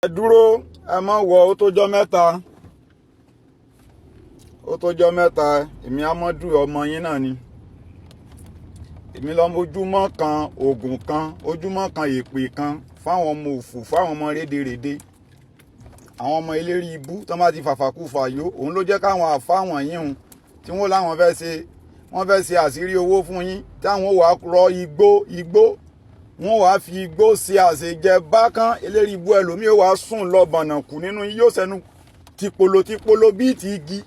ẹ dúró ẹ mọ wọ ó tójọ́ mẹ́ta èmi amọdù ọmọ yín náà ni èmi lọmọ ojúmọ́ kan oògùn kan ojúmọ́ kan èpè kan fáwọn ọmọ òfò fáwọn ọmọ rédèrèdè àwọn ọmọ eléri ibú tó má ti fàfàkù fàyó òun ló jẹ́ káwọn àfáwọn yín hùn tí wọ́n láwọn fẹ́ ṣe àṣírí owó fún yín táwọn wàá rọ igbó wọ́n wàá fi igbó ṣe àṣejẹ bákan eléri ibú ẹlòmíì wàá sùn lọ bọ̀nàkù nínú yín yóò sẹnu tìpolò bíi ti igi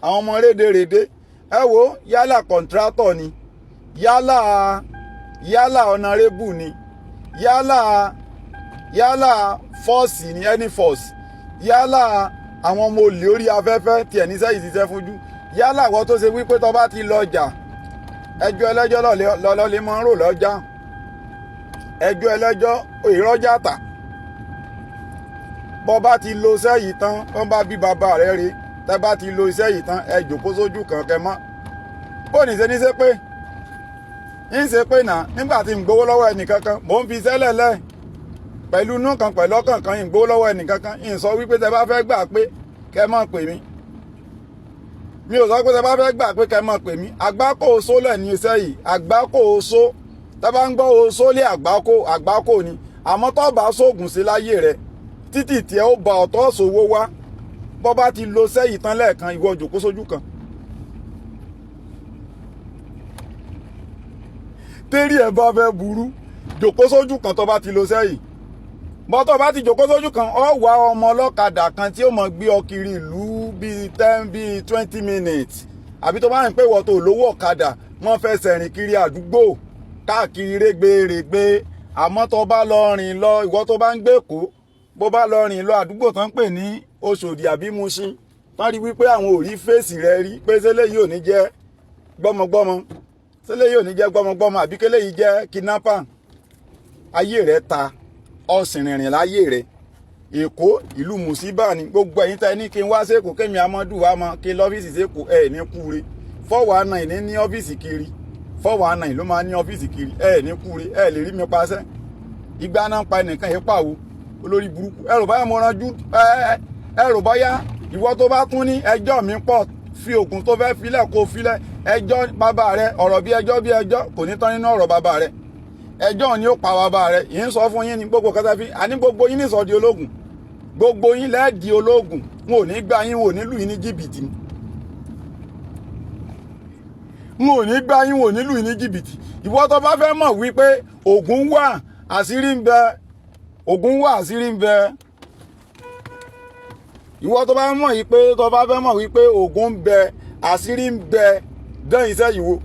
àwọn ọmọ rédèrèdè ẹ wo yálà kọ̀ǹtrátọ̀ ni yálà ọ̀nàrẹ́bù ni yálà fọ́ọ̀sì ni any force yálà àwọn ọmọ olè orí afẹ́fẹ́ tiẹ̀ níṣẹ́ ìṣiṣẹ́ fúnjú yálà wọ́n tó ṣe wípé tó bá ti lọ ọjà ẹjọ́ ẹlẹ́jọ́ lọ́lẹ́ máa ń rò lọ́jà ẹjọ́ ẹlẹ́jọ́ ìrọ́jà tà bọ́ bá ti lo iṣẹ́ yìí tán wọ́n bá bí bàbá rẹ̀ rí tẹ́ bá ti lo iṣẹ́ yìí tán ẹ jòkó sójú kan kẹ mọ́ bó ní ṣe ní ṣe pé ń ṣe pé náà nígbà tí ń gbowó lọ́wọ́ ẹnìkankan mò ń fi iṣẹ́ lẹ̀lẹ́ pẹ̀lú inú kan pẹ̀lú ọkàn kan ń gbowó lọ́wọ́ ẹnìkankan ń sọ wípé tẹ́ bá fẹ́ gbà pé kẹ mọ́ pè mí mi ò sọ pé tẹ́ bá fẹ́ gbà pé kẹ mọ́ pè mí àgbákò oṣó lẹ̀ ní iṣẹ́ yìí àgbákò oṣó tẹ́ bá ń gbọ́ oṣó lé àgbákò ni àmọ́ tó bá sóògùn sí láyé rẹ̀ títì tí ẹ ó ba ọ̀tọ̀ ṣòwò wá bọ́ bá ti lo sẹ́yìn tán lẹ́ẹ̀kan ìwọ jòkó sójú kan térí ẹ̀ bá fẹ́ burú jòkó sójú kan tó bá ti lo sẹ́yìn bọ́ tó bá ti jòkó sójú kan ọ wá ọmọ ọlọ́kadà kan tí ó mọ̀ gbé ọ kiri ìlú bíi 20 minutes àbí tó bá rìn pé ìwọ tó lówó ọ̀kadà wọ́n fẹ́ sẹ̀rìn kiri àdúgbò káàkiri rẹ́gbẹ̀rẹ́gbẹ́ àmọ́ tó bá lọ rìn lọ ìwọ tó bá ń gbé Èkó bó bá lọ rìn lọ àdúgbò tán pè ní Òṣòdì àbí Mùṣín tán rí wípé àwọn ò rí fèsì rẹ rí pé ṣẹlẹ̀ yìí ò ní jẹ́ gbọ́mọgbọ́mọ ṣẹlẹ̀ yìí ò ní jẹ́ gbọ́mọgbọ́mọ àbí kẹlẹ́ yìí jẹ́ kidnapper ayé rẹ ta ọ̀sìn rìnrìn láyé rẹ Èkó ìlú mùsíbà ni gbogbo ẹ̀yin tẹ́ ní kí n wá sẹ́kù kémi amọ́dù wá mọ́ kí n lọ́fíìsì sẹ́kù ẹ̀ ní kúure 419 ní ọ́fíìsì kiri 419 ló máa ní ọ́fíìsì kiri ẹ̀ ní kúure ẹ̀ lè rí mi paṣẹ́ ìgbà náà pa ẹnìkan yẹn pàwọ́ olórí burúkú ẹrù báyà mo ranjú ẹrù báyà ìwọ tó bá tún ní ẹjọ́ mi pọ̀ fi òkun tó fẹ́ filẹ̀ kó filẹ̀ ẹjọ́ bàbá rẹ ọ̀rọ̀ bí ẹjọ́ kò ní tán nínú ọ̀rọ̀ bàbá rẹ ẹjọ́ ni ó pa bàbá rẹ yìí ń sọ fún yín ní gbogbo kẹtàfí àní gbogbo yín ní ìsọdí ológun gbogbo yín lẹ́ẹ̀dì ológun wọn ò ní gbá yín wọn ò ní lù yín ní jìbìtì wọn ò ní gbá yín wọn ò ní lù yín ní jìbìtì ìwọ tó bá fẹ́ mọ̀ wípé ògùn wà àṣírí ń bẹ ògùn wà àṣírí ń bẹ ìwọ tó bá mọ̀ yìí pé tó bá fẹ́ mọ̀ wípé ògùn ń bẹ àṣírí ń bẹ dán iṣẹ́ yìí wò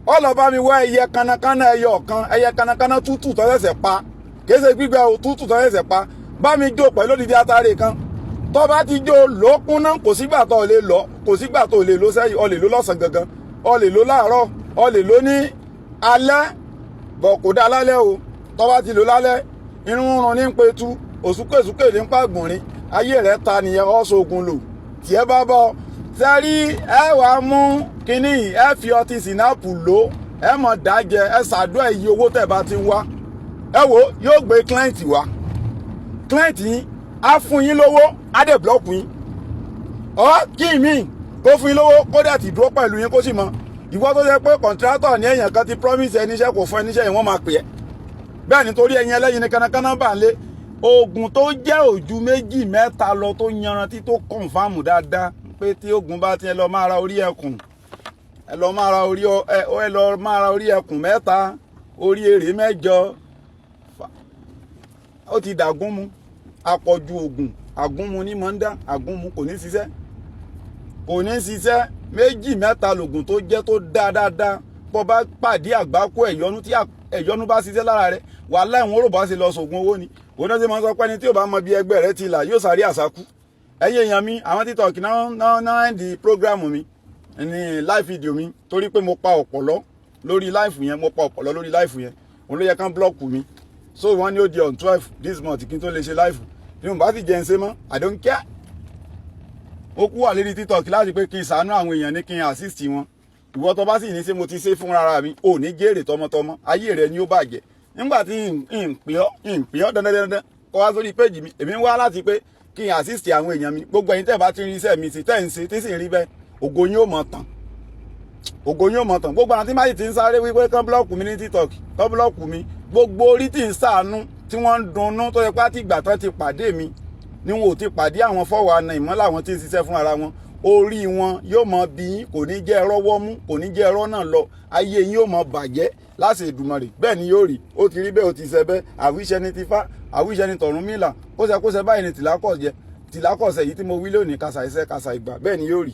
ó lọ bá mi wá ẹyẹ kanakana ẹyẹ ọ̀kan ẹyẹ kanakana tútù tó ṣẹ̀ṣẹ̀ pa kìí ṣe gbígbẹ o tútù tó ṣẹ̀ṣẹ̀ pa bá mi jó pẹ̀lú odidi atare kan tó bá ti jó lókun náà kò sígbà tó lè lọ kò sígbà tó lè lọ sẹ́yìn o lè lọ lọ́sàn gangan o lè lọ láàárọ̀ o lè lọ ní alẹ́ bọ̀ kò dá lálẹ́ o tó bá ti lò lálẹ́ irun rún ní petu òsúkèsúkè ní pàgbọ̀nrín ayé rẹ̀ ta nìyẹn ọ̀ṣọ́gun lò tí ẹ bá bọ́ sẹ́rí ẹ wà á mú kínní ẹ fi ọtí sinapu lò ẹ mọ̀ dájẹ ẹ ṣàdúrà iye owó tẹ̀ bá ti ń wá ẹ wò yóò gbé client wá client yín á fún yín lówó á dẹ̀ blọ́ọ̀kù yín ọ́ kí mi kó fún yín lówó kó dẹ̀ ti dúró pẹ̀lú yín kó sì mọ ìwọ tó yẹ pé contractor ní èèyàn kan ti promise ẹniṣẹ́ kò fún ẹniṣẹ́ yìí wọ́n máa pè é bẹ́ẹ̀ nítorí ẹ̀yin ẹlẹ́yin ní kánákáná bá ń lé oògùn tó jẹ́ òjú méjì mẹ́ta lọ tó yanrantí tó kọ̀ǹfàmù dáadáa pé tí oògùn bá ti ẹ lọ máa ra orí ẹkùn ẹ lọ máa ra orí ẹkùn mẹ́ta orí èrè mẹ́jọ ó ti dàgúnmu àpọ̀jù oògùn àgúnmu ní mọ́ńdá àgúnmu kò ní ṣiṣẹ́ méjì mẹ́ta lògùn tó jẹ́ tó dáadáa bọ́ bá pàdé àgbákò ẹ̀yọnú tí ẹ̀yọnú bá ṣiṣẹ́ lára rẹ̀ wàhálà ìwọ̀n rò bá ṣe lọ sògùn owó ni òun náà ṣe máa ń sọ pé ẹni tí ò bá mọ bí ẹgbẹ́ rẹ̀ ti là yóò sáré àsákú ẹ̀yin èèyàn mi àwọn TikTok náà ń di prógrámù mi ní live video mi torí pé mo pa ọ̀pọ̀lọ́ lórí live yẹn òun ló yẹ kán blọ́ọ̀kù mi so wọ́n ní ó di on 12 this month kí n tó lè ṣe live bí mo bá sì jẹ́ ń ṣe mọ́ I don't care ó kú wà lórí TikTok láti pé kí n ṣàánú àwọn èèyàn ní kí n assist wọn ìwọ tó bá sì ní ṣe mo ti ṣe fún rárá mi ò ní jèrè tọmọtọmọ ayé rẹ ni ó bàjẹ́ nígbà tí n pè ọ́ dandandandan kọ́ wá sórí péjì mi èmi ń wá láti pé kí n assist àwọn èèyàn mi gbogbo ẹ̀yin tẹ́ bá ti rí iṣẹ́ mi sí tẹ́ ń ṣe tí sì ń rí bẹ́ẹ̀ ògo yín ó mọ̀ tán ògo yín ó mọ̀ tán gbogbo àwọn tí máyì ti ń sáré wípé kán búlọ́ọ̀kù mi ní TikTok kán búlọ́ọ̀kù mi gbogbo orí tí ń ṣàánú tí wọ́n ń dunnú tó yẹ pé àti ìgbà tán ti pàdé mi ni wọn ò ti pàdé àwọn fọ́wọ́ àna ìmọ̀ làwọn tí ń ṣiṣẹ́ fún ara wọn orí wọn yóò mọ bí yín kò ní jẹ́ ẹ̀rọ wọ́mú kò ní jẹ́ ẹ̀rọ náà lọ ayé yín yóò mọ bàjẹ́ láṣẹ Èdùmàrè bẹ́ẹ̀ ni yóò rí ó ti rí bẹ́ẹ̀ ó ti ṣẹ bẹ́ẹ̀ àwíṣẹ́ ní Tifá àwíṣẹ́ ní Tọ̀rúnmìlà kó ṣe báyìí ní tìlákọ̀ṣẹ́ yìí tí mo wí lónìí kàṣà iṣẹ́ kàṣà ìgbà bẹ́ẹ̀ ni yóò rí.